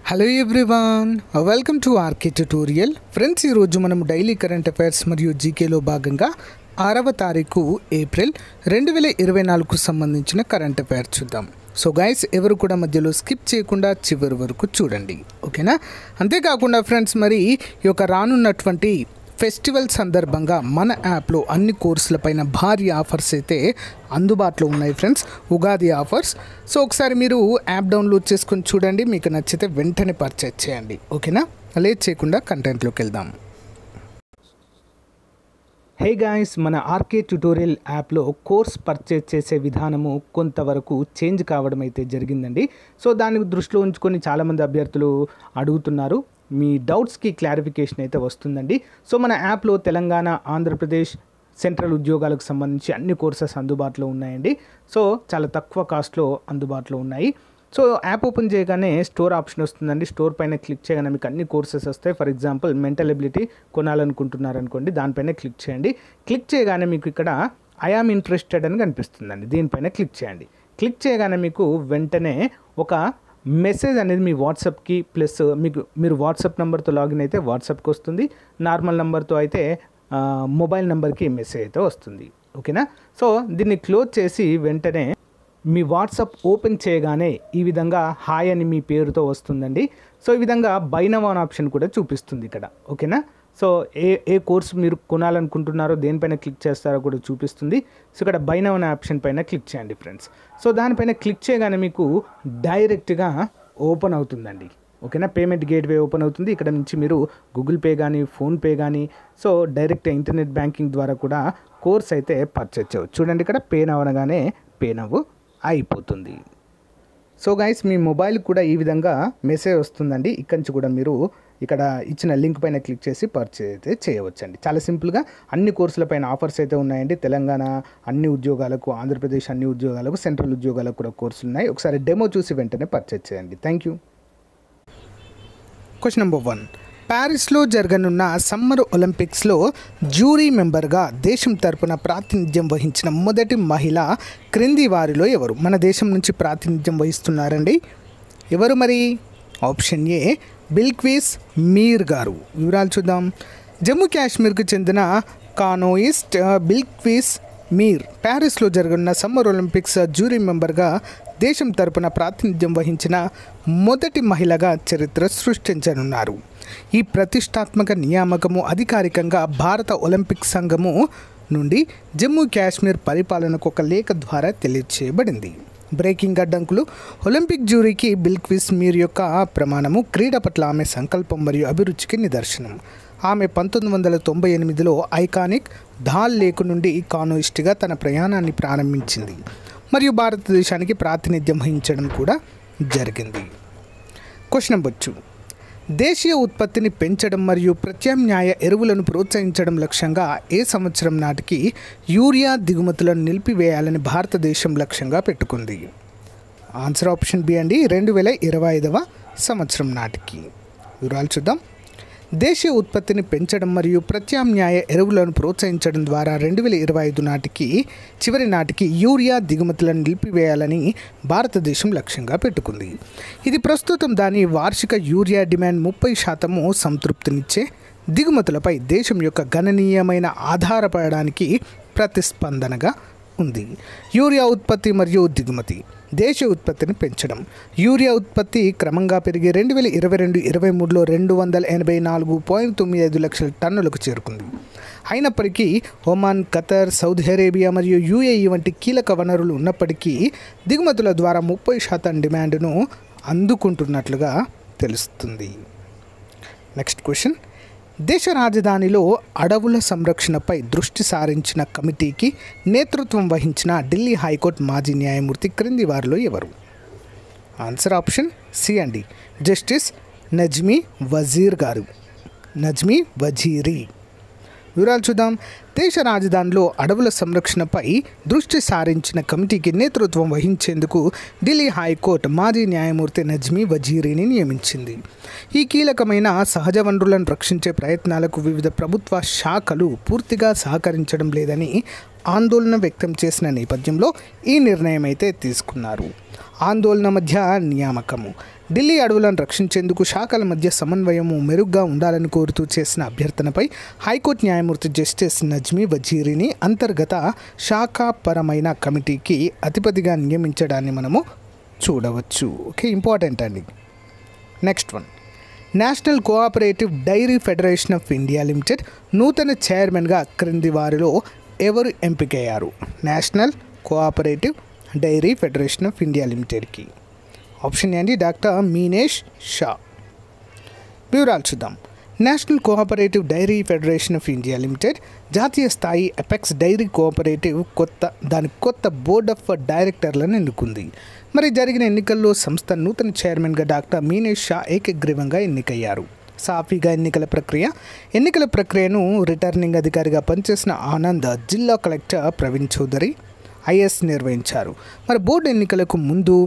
Hello everyone, welcome to RK tutorial. Friends, ఈరోజు మనం daily current affairs మరియు జీకేలో భాగంగా 6వ తారీఖు ఏప్రిల్ 2024కు సంబంధించిన కరెంట్ అఫైర్స్ చూద్దాం. సో గైస్, ఎవరు కూడా మధ్యలో స్కిప్ చేయకుండా చివరి వరకు చూడండి, ఓకేనా? అంతేకాకుండా ఫ్రెండ్స్, మరి ఈ యొక్క రానున్నటువంటి ఫెస్టివల్ సందర్భంగా మన యాప్లో అన్ని కోర్సులపైన భారీ ఆఫర్స్ అయితే అందుబాటులో ఉన్నాయి ఫ్రెండ్స్, ఉగాది ఆఫర్స్. సో ఒకసారి మీరు యాప్ డౌన్లోడ్ చేసుకొని చూడండి, మీకు నచ్చితే వెంటనే పర్చేజ్ చేయండి, ఓకేనా? లేట్ చేయకుండా కంటెంట్లోకి వెళ్దాం. హే గాయ్స్, మన ఆర్కే ట్యుటోరియల్ యాప్లో కోర్స్ పర్చేజ్ చేసే విధానము కొంతవరకు చేంజ్ కావడం అయితే జరిగిందండి. సో దాన్ని దృష్టిలో ఉంచుకొని చాలామంది అభ్యర్థులు అడుగుతున్నారు. మీ డౌట్స్కి క్లారిఫికేషన్ అయితే వస్తుందండి. సో మన యాప్లో తెలంగాణ, ఆంధ్రప్రదేశ్, సెంట్రల్ ఉద్యోగాలకు సంబంధించి అన్ని కోర్సెస్ అందుబాటులో ఉన్నాయండి. సో చాలా తక్కువ కాస్ట్లో అందుబాటులో ఉన్నాయి. సో యాప్ ఓపెన్ చేయగానే స్టోర్ ఆప్షన్ వస్తుందండి. స్టోర్ పైన క్లిక్ చేయగానే మీకు అన్ని కోర్సెస్ వస్తాయి. ఫర్ ఎగ్జాంపుల్ మెంటల్ ఎబిలిటీ కొనాలనుకుంటున్నారనుకోండి, దానిపైన క్లిక్ చేయండి. క్లిక్ చేయగానే మీకు ఇక్కడ ఐ యామ్ ఇంట్రెస్టెడ్ అని కనిపిస్తుందండి. దీనిపైన క్లిక్ చేయండి. క్లిక్ చేయగానే మీకు వెంటనే ఒక మెసేజ్ అనేది మీ వాట్సాప్కి, ప్లస్ మీరు వాట్సాప్ నెంబర్తో లాగిన్ అయితే వాట్సాప్కి వస్తుంది. నార్మల్ నెంబర్తో అయితే మొబైల్ నెంబర్కి మెసేజ్ అయితే వస్తుంది, ఓకేనా? సో దీన్ని క్లోజ్ చేసి వెంటనే మీ వాట్సాప్ ఓపెన్ చేయగానే ఈ విధంగా హాయ్ అని మీ పేరుతో వస్తుందండి. సో ఈ విధంగా బై నౌ అనే ఆప్షన్ కూడా చూపిస్తుంది ఇక్కడ, ఓకేనా? సో ఏ కోర్స్ మీరు కొనాలనుకుంటున్నారో దేనిపైన క్లిక్ చేస్తారో కూడా చూపిస్తుంది. సో ఇక్కడ బై నౌ అనే ఆప్షన్ పైన క్లిక్ చేయండి ఫ్రెండ్స్. సో దానిపైన క్లిక్ చేయగానే మీకు డైరెక్ట్గా ఓపెన్ అవుతుందండి, ఓకేనా? పేమెంట్ గేట్వే ఓపెన్ అవుతుంది. ఇక్కడ నుంచి మీరు గూగుల్ పే కానీ, ఫోన్పే కానీ, సో డైరెక్ట్ ఇంటర్నెట్ బ్యాంకింగ్ ద్వారా కూడా కోర్స్ అయితే పర్చేజ్ చేయవచ్చు. చూడండి, ఇక్కడ పే నౌ అనగానే పే నౌ అయిపోతుంది. సో గైస్, మీ మొబైల్ కూడా ఈ విధంగా మెసేజ్ వస్తుందండి. ఇక్కడి నుంచి కూడా మీరు ఇక్కడ ఇచ్చిన లింక్ పైన క్లిక్ చేసి పర్చేజ్ అయితే చేయవచ్చండి. చాలా సింపుల్గా అన్ని కోర్సులపైన ఆఫర్స్ అయితే ఉన్నాయండి. తెలంగాణ అన్ని ఉద్యోగాలకు, ఆంధ్రప్రదేశ్ అన్ని ఉద్యోగాలకు, సెంట్రల్ ఉద్యోగాలకు కూడా కోర్సులు ఉన్నాయి. ఒకసారి డెమో చూసి వెంటనే పర్చేజ్ చేయండి. Thank you. Question number 1. ప్యారిస్లో జరగనున్న సమ్మర్ ఒలింపిక్స్లో జ్యూరీ మెంబర్గా దేశం తరపున ప్రాతినిధ్యం వహించిన మొదటి మహిళ క్రింది వారిలో ఎవరు? మన దేశం నుంచి ప్రాతినిధ్యం వహిస్తున్నారండి. ఎవరు మరి? ఆప్షన్ ఏ బిల్క్విస్ మీర్ గారు. వివరాలు చూద్దాం. జమ్మూ కాశ్మీర్కు చెందిన కానోయిస్ట్ బిల్క్విస్ మీర్ ప్యారిస్లో జరగనున్న సమ్మర్ ఒలింపిక్స్ జ్యూరీ మెంబర్గా దేశం తరపున ప్రాతినిధ్యం వహించిన మొదటి మహిళగా చరిత్ర సృష్టించనున్నారు. ఈ ప్రతిష్టాత్మక నియామకము అధికారికంగా భారత ఒలింపిక్ సంఘము నుండి జమ్మూ కాశ్మీర్ పరిపాలనకు ఒక లేఖ ద్వారా తెలియజేయబడింది. బ్రేకింగ్ అడ్డంకులు. ఒలింపిక్ జ్యూరీకి బిల్క్విస్ మీర్ యొక్క ప్రమాణము క్రీడ పట్ల ఆమె సంకల్పం మరియు అభిరుచికి నిదర్శనం. ఆమె 1998లో ఐకానిక్ ధాల్ లేక్ నుండి కానోయిస్ట్గా తన ప్రయాణాన్ని ప్రారంభించింది మరియు భారతదేశానికి ప్రాతినిధ్యం వహించడం కూడా జరిగింది. Question number 2. దేశీయ ఉత్పత్తిని పెంచడం మరియు ప్రత్యామ్నాయ ఎరువులను ప్రోత్సహించడం లక్ష్యంగా ఏ సంవత్సరం నాటికి యూరియా దిగుమతులను నిలిపివేయాలని భారతదేశం లక్ష్యంగా పెట్టుకుంది? ఆన్సర్ ఆప్షన్ బి అండి, 2025వ సంవత్సరం నాటికి. వివరాలు చూద్దాం. దేశీయ ఉత్పత్తిని పెంచడం మరియు ప్రత్యామ్నాయ ఎరువులను ప్రోత్సహించడం ద్వారా 2025 నాటికి చివరి నాటికి యూరియా దిగుమతులను నిలిపివేయాలని భారతదేశం లక్ష్యంగా పెట్టుకుంది. ఇది ప్రస్తుతం దాని వార్షిక యూరియా డిమాండ్ 30% సంతృప్తినిచ్చే దిగుమతులపై దేశం యొక్క గణనీయమైన ఆధారపడడానికి ప్రతిస్పందనగా ఉంది. యూరియా ఉత్పత్తి మరియు దిగుమతి. దేశీయ ఉత్పత్తిని పెంచడం. యూరియా ఉత్పత్తి క్రమంగా పెరిగి 2022-23లో 284.95 లక్షల టన్నులకు చేరుకుంది. అయినప్పటికీ ఒమాన్, ఖతర్, సౌదీ అరేబియా మరియు యుఏఈ వంటి కీలక వనరులు ఉన్నప్పటికీ దిగుమతుల ద్వారా 30% డిమాండ్ను అందుకుంటున్నట్లుగా తెలుస్తుంది. Next question. దేశ రాజధానిలో అడవుల సంరక్షణపై దృష్టి సారించిన కమిటీకి నేతృత్వం వహించిన ఢిల్లీ హైకోర్టు మాజీ న్యాయమూర్తి క్రింది వారిలో ఎవరు? ఆన్సర్ ఆప్షన్ సి అండి, జస్టిస్ నజ్మీ వజీర్ గారు. నజ్మీ వజీరీ. వివరాలు చూద్దాం. దేశ రాజధానిలో అడవుల సంరక్షణపై దృష్టి సారించిన కమిటీకి నేతృత్వం వహించేందుకు ఢిల్లీ హైకోర్టు మాజీ న్యాయమూర్తి నజ్మీ వజీరీని నియమించింది. ఈ కీలకమైన సహజ వనరులను రక్షించే ప్రయత్నాలకు వివిధ ప్రభుత్వ శాఖలు పూర్తిగా సహకరించడం లేదని ఆందోళన వ్యక్తం చేసిన నేపథ్యంలో ఈ నిర్ణయం అయితే తీసుకున్నారు. ఆందోళన మధ్య నియామకము. ఢిల్లీ అడవులను రక్షించేందుకు శాఖల మధ్య సమన్వయం మెరుగ్గా ఉండాలని కోరుతూ చేసిన అభ్యర్థనపై హైకోర్టు న్యాయమూర్తి జస్టిస్ నజ్మీ వజీరిని అంతర్గత శాఖాపరమైన కమిటీకి అధిపతిగా నియమించడాన్ని మనము చూడవచ్చు. ఓకే, ఇంపార్టెంట్ అండి. Next one, national cooperative dairy federation of India limited నూతన చైర్మన్గా క్రింది వారిలో ఎవరు ఎంపికయ్యారు? National cooperative dairy federation of India లిమిటెడ్కి ఆప్షన్ ఏంటి? డాక్టర్ మీనేష్ షా. వివరాలు చూద్దాం. National cooperative dairy federation of India limited జాతీయ స్థాయి అపెక్స్ డైరీ కోఆపరేటివ్ కొత్త బోర్డ్ ఆఫ్ డైరెక్టర్లను ఎన్నుకుంది. మరి జరిగిన ఎన్నికల్లో సంస్థ నూతన చైర్మన్గా డాక్టర్ మీనేష్ షా ఏకగ్రీవంగా ఎన్నికయ్యారు. సాఫీగా ఎన్నికల ప్రక్రియను రిటర్నింగ్ అధికారిగా పనిచేసిన ఆనంద్, జిల్లా కలెక్టర్ ప్రవీణ్ చౌదరి ఐఎస్ నిర్వహించారు. మరి బోర్డు ఎన్నికలకు ముందు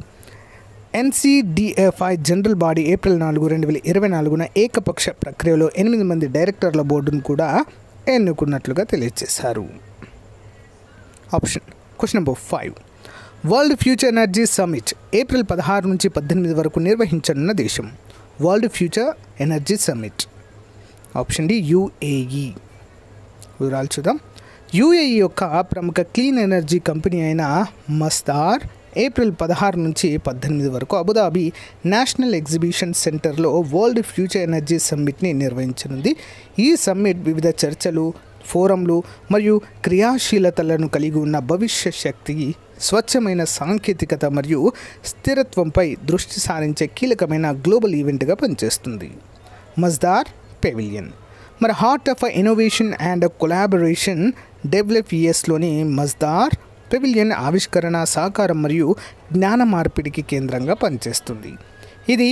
NCDFI జనరల్ బాడీ ఏప్రిల్ 4, 2024 ఏకపక్ష ప్రక్రియలో 8 మంది డైరెక్టర్ల బోర్డును కూడా ఎన్నుకున్నట్లుగా తెలియజేశారు. Question number 5, world future energy summit April 16 నుంచి 18 వరకు నిర్వహించనున్న దేశం? World future energy summit option D UAE. వివరాలు చూద్దాం. UAE యొక్క ప్రముఖ క్లీన్ ఎనర్జీ కంపెనీ అయిన మస్దార్ ఏప్రిల్ 16 నుంచి 18 వరకు అబుదాబి నేషనల్ ఎగ్జిబిషన్ సెంటర్లో వరల్డ్ ఫ్యూచర్ ఎనర్జీ సమ్మిట్ని నిర్వహించనుంది. ఈ సమ్మిట్ వివిధ చర్చలు, ఫోరంలు మరియు క్రియాశీలతలను కలిగి ఉన్న భవిష్య శక్తి, స్వచ్ఛమైన సాంకేతికత మరియు స్థిరత్వంపై దృష్టి సారించే కీలకమైన గ్లోబల్ ఈవెంట్గా పనిచేస్తుంది. Masdar pavilion. మరి heart of innovation and collaboration WESలోని మస్దార్ పెవిలియన్ ఆవిష్కరణ, సహకారం మరియు జ్ఞాన మార్పిడికి కేంద్రంగా పనిచేస్తుంది. ఇది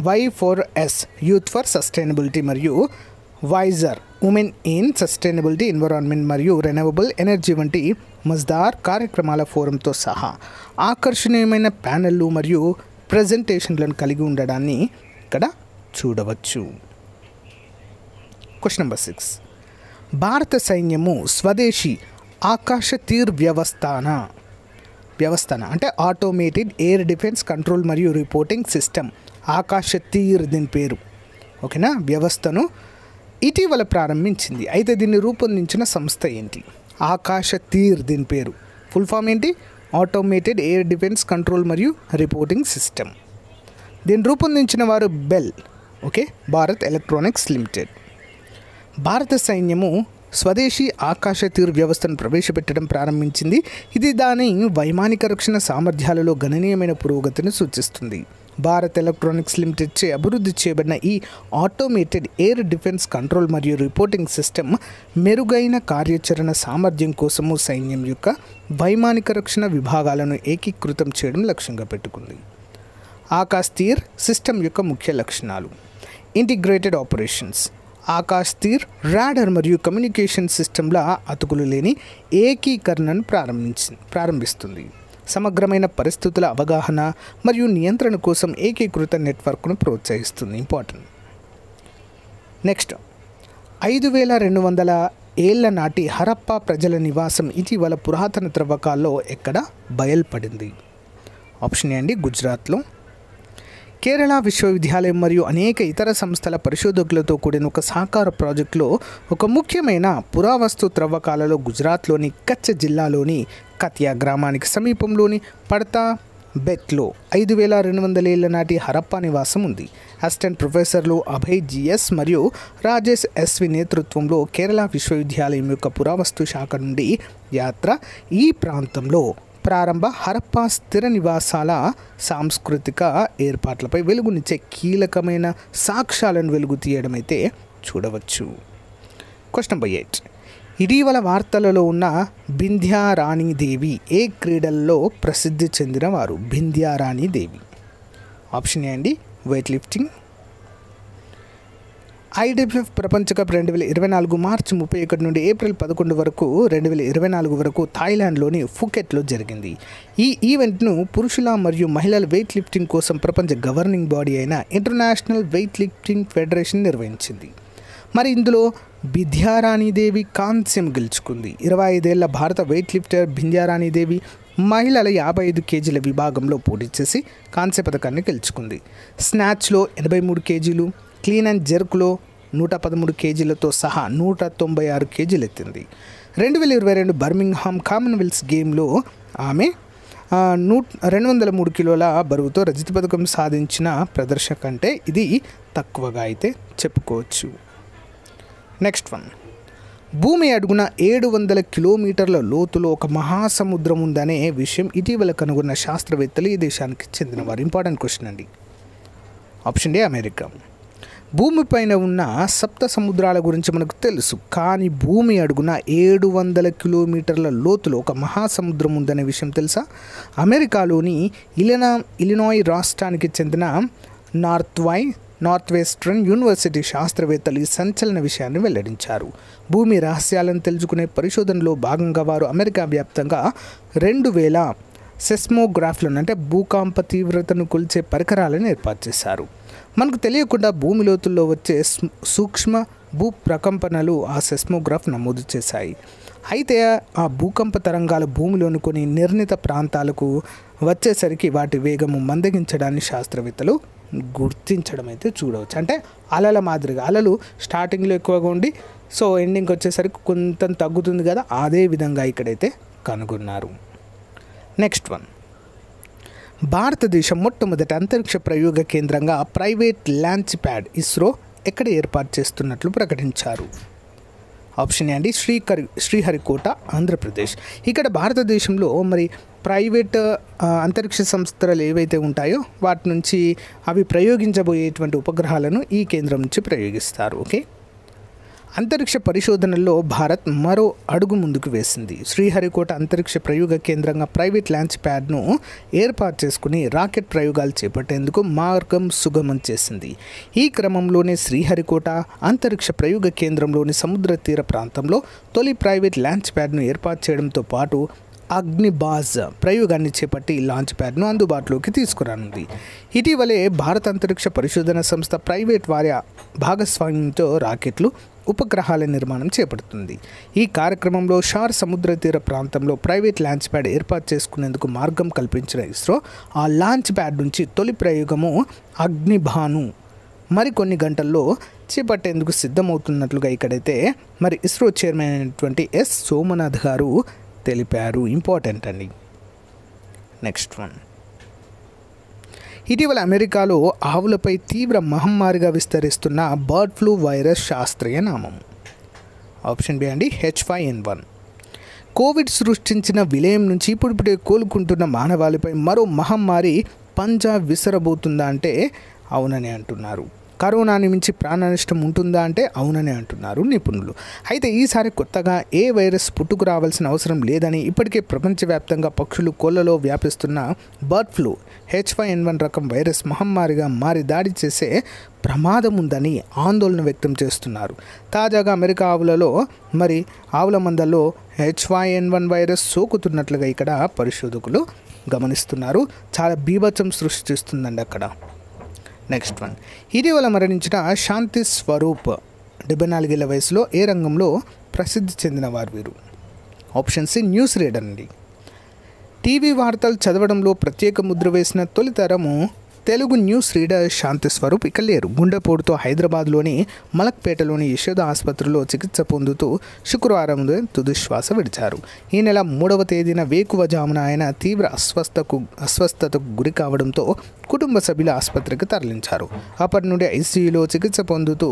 Y4S యూత్ ఫర్ సస్టైనబిలిటీ మరియు WiSER women in sustainability, environment మరియు రెన్యూవబుల్ ఎనర్జీ వంటి మస్దార్ కార్యక్రమాల ఫోరంతో సహా ఆకర్షణీయమైన ప్యానెళ్ళు మరియు ప్రజెంటేషన్లను కలిగి ఉండడాన్ని ఇక్కడ చూడవచ్చు. క్వశ్చన్ నెంబర్ 6, భారత సైన్యము స్వదేశీ ఆకాశ తీర్ వ్యవస్థన అంటే ఆటోమేటెడ్ ఎయిర్ డిఫెన్స్ కంట్రోల్ మరియు రిపోర్టింగ్ సిస్టమ్, ఆకాశ తీర్ దీని పేరు, ఓకేనా, వ్యవస్థను ఇటీవల ప్రారంభించింది. అయితే దీన్ని రూపొందించిన సంస్థ ఏంటి? ఆకాశ తీర్ దీని పేరు, ఫుల్ ఫామ్ ఏంటి? ఆటోమేటెడ్ ఎయిర్ డిఫెన్స్ కంట్రోల్ మరియు రిపోర్టింగ్ సిస్టమ్. దీన్ని రూపొందించిన వారు bell, okay, Bharat electronics limited. భారత సైన్యము స్వదేశీ ఆకాశ తీర్ వ్యవస్థను ప్రవేశపెట్టడం ప్రారంభించింది. ఇది దాని వైమానిక రక్షణ సామర్థ్యాలలో గణనీయమైన పురోగతిని సూచిస్తుంది. భారత్ ఎలక్ట్రానిక్స్ లిమిటెడ్చే అభివృద్ధి చేయబడిన ఈ ఆటోమేటెడ్ ఎయిర్ డిఫెన్స్ కంట్రోల్ మరియు రిపోర్టింగ్ సిస్టమ్ మెరుగైన కార్యాచరణ సామర్థ్యం కోసము సైన్యం యొక్క వైమానిక రక్షణ విభాగాలను ఏకీకృతం చేయడం లక్ష్యంగా పెట్టుకుంది. ఆకాశ్ తీర్ సిస్టమ్ యొక్క ముఖ్య లక్షణాలు: ఇంటిగ్రేటెడ్ ఆపరేషన్స్. ఆకాశ్ తీర్ రాడర్ మరియు కమ్యూనికేషన్ సిస్టమ్ల అతుకులు లేని ఏకీకరణను ప్రారంభిస్తుంది. సమగ్రమైన పరిస్థితుల అవగాహన మరియు నియంత్రణ కోసం ఏకీకృత నెట్వర్క్ను ప్రోత్సహిస్తుంది. ఇంపార్టెంట్. నెక్స్ట్, 5200 ఏళ్ల నాటి హరప్పా ప్రజల నివాసం ఇటీవల పురాతన త్రవ్వకాల్లో ఎక్కడ బయల్పడింది? ఆప్షన్ ఏ అండి గుజరాత్లో. కేరళ విశ్వవిద్యాలయం మరియు అనేక ఇతర సంస్థల పరిశోధకులతో కూడిన ఒక సహకార ప్రాజెక్టులో ఒక ముఖ్యమైన పురావస్తు త్రవ్వకాలలో గుజరాత్లోని కచ్ జిల్లాలోని కతియా గ్రామానికి సమీపంలోని పడతా బెట్లో 5200 ఏళ్ల నాటి హరప్పా నివాసం ఉంది. అసిస్టెంట్ ప్రొఫెసర్లు అభయ్ GS మరియు రాజేష్ SV నేతృత్వంలో కేరళ విశ్వవిద్యాలయం యొక్క పురావస్తు శాఖ నుండి యాత్ర ఈ ప్రాంతంలో ప్రారంభ హరప్పా స్థిర నివాసాల సాంస్కృతిక ఏర్పాట్లపై వెలుగునిచ్చే కీలకమైన సాక్ష్యాలను వెలుగు తీయడం అయితే చూడవచ్చు. క్వశ్చన్ నెంబర్ 8, ఇటీవల వార్తలలో ఉన్న బింధ్యారాణి దేవి ఏ క్రీడల్లో ప్రసిద్ధి చెందిన వారు? బింధ్యారాణి దేవి. ఆప్షన్ ఏ అండి వెయిట్ లిఫ్టింగ్. IWF ప్రపంచ కప్ 2024 మార్చి 31 నుండి ఏప్రిల్ 11 వరకు 2024 వరకు థాయిలాండ్లోని ఫుకెట్లో జరిగింది. ఈ ఈవెంట్ను పురుషుల మరియు మహిళల వెయిట్ లిఫ్టింగ్ కోసం ప్రపంచ గవర్నింగ్ బాడీ అయిన ఇంటర్నేషనల్ వెయిట్ లిఫ్టింగ్ ఫెడరేషన్ నిర్వహించింది. మరి ఇందులో బింధ్యారాణీదేవి కాంస్యం గెలుచుకుంది. 25 ఏళ్ల భారత వెయిట్ లిఫ్టర్ బింధ్యారాణీదేవి మహిళల 55 కేజీల విభాగంలో పోటీ చేసి కాంస్య పథకాన్ని గెలుచుకుంది. స్నాచ్లో 83 కేజీలు, క్లీన్ అండ్ జెర్క్లో 113 కేజీలతో సహా 196 కేజీలు ఎత్తింది. 2022 బర్మింగ్హామ్ కామన్వెల్త్ గేమ్లో ఆమె 203 కిలోల బరువుతో రజత పథకం సాధించిన ప్రదర్శన కంటే ఇది తక్కువగా అయితే చెప్పుకోవచ్చు. నెక్స్ట్ వన్, భూమి అడుగున 700 కిలోమీటర్ల లోతులో ఒక మహాసముద్రం ఉందనే విషయం ఇటీవల కనుగొన్న శాస్త్రవేత్తలు ఈ దేశానికి చెందినవారు. ఇంపార్టెంట్ క్వశ్చన్ అండి. Option D America. భూమిపైన ఉన్న సప్త సముద్రాల గురించి మనకు తెలుసు, కానీ భూమి అడుగున 700 కిలోమీటర్ల లోతులో ఒక మహాసముద్రం ఉందనే విషయం తెలుసా? అమెరికాలోని ఇలినాయ్ రాష్ట్రానికి చెందిన నార్త్ వెస్ట్రన్ యూనివర్సిటీ శాస్త్రవేత్తలు ఈ సంచలన విషయాన్ని వెల్లడించారు. భూమి రహస్యాలను తెలుసుకునే పరిశోధనలో భాగంగా వారు అమెరికా వ్యాప్తంగా 2000 సెస్మోగ్రాఫ్లను అంటే భూకంప తీవ్రతను కొలిచే పరికరాలను ఏర్పాటు చేశారు. మనకు తెలియకుండా భూమి లోతుల్లో వచ్చే సూక్ష్మ భూ ప్రకంపనలు ఆ సెస్మోగ్రాఫ్ నమోదు చేశాయి. అయితే ఆ భూకంప తరంగాలు భూమిలోని కొన్ని నిర్ణీత ప్రాంతాలకు వచ్చేసరికి వాటి వేగము మందగించడాన్ని శాస్త్రవేత్తలు గుర్తించడం అయితే చూడవచ్చు. అంటే అలల మాదిరిగా అలలు స్టార్టింగ్లో ఎక్కువగా ఉండి సో ఎండింగ్కి వచ్చేసరికి కొంత తగ్గుతుంది కదా, అదే విధంగా ఇక్కడైతే కనుగొన్నారు. నెక్స్ట్ వన్, భారతదేశం మొట్టమొదటి అంతరిక్ష ప్రయోగ కేంద్రంగా ప్రైవేట్ లాంచ్ ప్యాడ్ ఇస్రో ఎక్కడ ఏర్పాటు చేస్తున్నట్లు ప్రకటించారు? ఆప్షన్ ఏ అండి శ్రీహరికోట, ఆంధ్రప్రదేశ్. ఇక్కడ భారతదేశంలో మరి ప్రైవేట్ అంతరిక్ష సంస్థలు ఏవైతే ఉంటాయో వాటి నుంచి అవి ప్రయోగించబోయేటువంటి ఉపగ్రహాలను ఈ కేంద్రం నుంచి ప్రయోగిస్తారు. ఓకే, అంతరిక్ష పరిశోధనల్లో భారత్ మరో అడుగు ముందుకు వేసింది. శ్రీహరికోట అంతరిక్ష ప్రయోగ కేంద్రంగా ప్రైవేట్ లాంచ్ ప్యాడ్ను ఏర్పాటు చేసుకుని రాకెట్ ప్రయోగాలు చేపట్టేందుకు మార్గం సుగమం చేసింది. ఈ క్రమంలోనే శ్రీహరికోట అంతరిక్ష ప్రయోగ కేంద్రంలోని సముద్ర తీర ప్రాంతంలో తొలి ప్రైవేట్ లాంచ్ ప్యాడ్ను ఏర్పాటు చేయడంతో పాటు అగ్నిబాజ్ ప్రయోగాన్ని చేపట్టి లాంచ్ ప్యాడ్ను అందుబాటులోకి తీసుకురానుంది. ఇటీవలే భారత అంతరిక్ష పరిశోధన సంస్థ ప్రైవేట్ వారి భాగస్వామ్యంతో రాకెట్లు, ఉపగ్రహాల నిర్మాణం చేపడుతుంది. ఈ కార్యక్రమంలో షార్ సముద్ర తీర ప్రాంతంలో ప్రైవేట్ లాంచ్ ప్యాడ్ ఏర్పాటు చేసుకునేందుకు మార్గం కల్పించిన ఇస్రో ఆ లాంచ్ ప్యాడ్ నుంచి తొలి ప్రయోగము అగ్నిబాను మరికొన్ని గంటల్లో చేపట్టేందుకు సిద్ధమవుతున్నట్లుగా ఇక్కడైతే మరి ఇస్రో చైర్మన్ అయినటువంటి ఎస్ సోమనాథ్ గారు తెలిపారు. ఇంపార్టెంట్ అండి. నెక్స్ట్ వన్, ఇటీవల అమెరికాలో ఆవులపై తీవ్ర మహమ్మారిగా విస్తరిస్తున్న బర్డ్ ఫ్లూ వైరస్ శాస్త్రీయ నామం? ఆప్షన్ బి అండి H5N1. కోవిడ్ సృష్టించిన విలయం నుంచి ఇప్పుడిప్పుడే కోలుకుంటున్న మానవాళిపై మరో మహమ్మారి పంజా విసరబోతుందా అంటే అవునని అంటున్నారు. కరోనాని మించి ప్రాణ నష్టం ఉంటుందా అంటే అవునని అంటున్నారు నిపుణులు. అయితే ఈసారి కొత్తగా ఏ వైరస్ పుట్టుకు రావాల్సిన అవసరం లేదని ఇప్పటికే ప్రపంచవ్యాప్తంగా పక్షులు, కోళ్లలో వ్యాపిస్తున్న బర్డ్ ఫ్లూ H5N1 రకం వైరస్ మహమ్మారిగా మారి దాడి చేసే ప్రమాదం ఉందని ఆందోళన వ్యక్తం చేస్తున్నారు. తాజాగా అమెరికా ఆవుల మందల్లో H5N1 వైరస్ సోకుతున్నట్లుగా ఇక్కడ పరిశోధకులు గమనిస్తున్నారు. చాలా బీభత్సం సృష్టిస్తుందండి అక్కడ. నెక్స్ట్ వన్, ఇటీవల మరణించిన శాంతి స్వరూప్ 74 ఏళ్ల వయసులో ఏ రంగంలో ప్రసిద్ధి చెందినవారు వీరు? ఆప్షన్ సి న్యూస్ రీడర్ అండి. టీవీ వార్తలు చదవడంలో ప్రత్యేక ముద్ర వేసిన తొలితరము తెలుగు న్యూస్ రీడర్ శాంతి స్వరూప్ ఇక లేరు. గుండెపోటుతో హైదరాబాద్లోని మలక్పేటలోని యశోద ఆసుపత్రిలో చికిత్స పొందుతూ శుక్రవారం తుదిశ్వాస విడిచారు. ఈ నెల 3వ తేదీన వేకువజామున ఆయన తీవ్ర అస్వస్థతకు గురి కావడంతో కుటుంబ సభ్యులు ఆసుపత్రికి తరలించారు. అప్పటి నుండి ఐసీయూలో చికిత్స పొందుతూ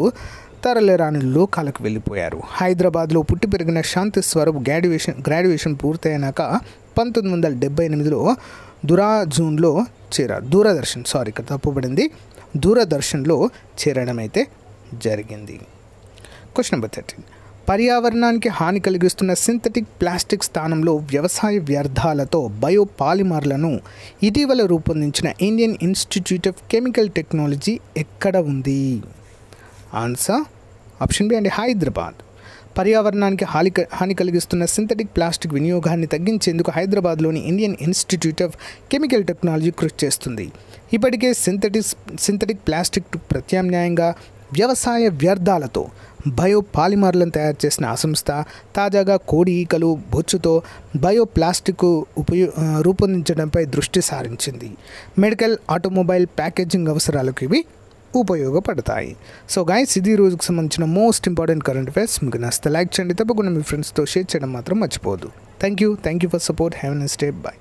తరలిరాని లోకాలకు వెళ్ళిపోయారు. హైదరాబాద్లో పుట్టి పెరిగిన శాంతి స్వరూప్ గ్రాడ్యుయేషన్ పూర్తయినాక 1978లో దూరదర్శన్లో చేరడం అయితే జరిగింది. క్వశ్చన్ నెంబర్ 13, పర్యావరణానికి హాని కలిగిస్తున్న సింథటిక్ ప్లాస్టిక్ స్థానంలో వ్యవసాయ వ్యర్థాలతో బయోపాలిమర్లను ఇటీవల రూపొందించిన Indian institute of chemical technology ఎక్కడ ఉంది? ఆన్సర్ ఆప్షన్ బి అండి హైదరాబాద్. పర్యావరణానికి హాని కలిగిస్తున్న సింథటిక్ ప్లాస్టిక్ వినియోగాన్ని తగ్గించేందుకు హైదరాబాద్లోని Indian institute of chemical technology కృషి చేస్తుంది. ఇప్పటికే సింథటిక్ ప్లాస్టిక్ ప్రత్యామ్నాయంగా వ్యవసాయ వ్యర్థాలతో బయోపాలిమర్లను తయారు చేసిన ఆ సంస్థ తాజాగా కోడి ఈకలు బొచ్చుతో బయోప్లాస్టిక్ రూపొందించడంపై దృష్టి సారించింది. మెడికల్, ఆటోమొబైల్, ప్యాకేజింగ్ అవసరాలకు ఇవి ఉపయోగపడతాయి. సో గైస్, ఇది రోజుకు సంబంధించిన మోస్ట్ ఇంపార్టెంట్ కరెంట్ అఫైర్స్. మీకు నచ్చితే లైక్ చేయండి, తప్పకుండా మీ ఫ్రెండ్స్తో షేర్ చేయడం మాత్రం మర్చిపోవద్దు. Thank you for support. Have a nice day. By.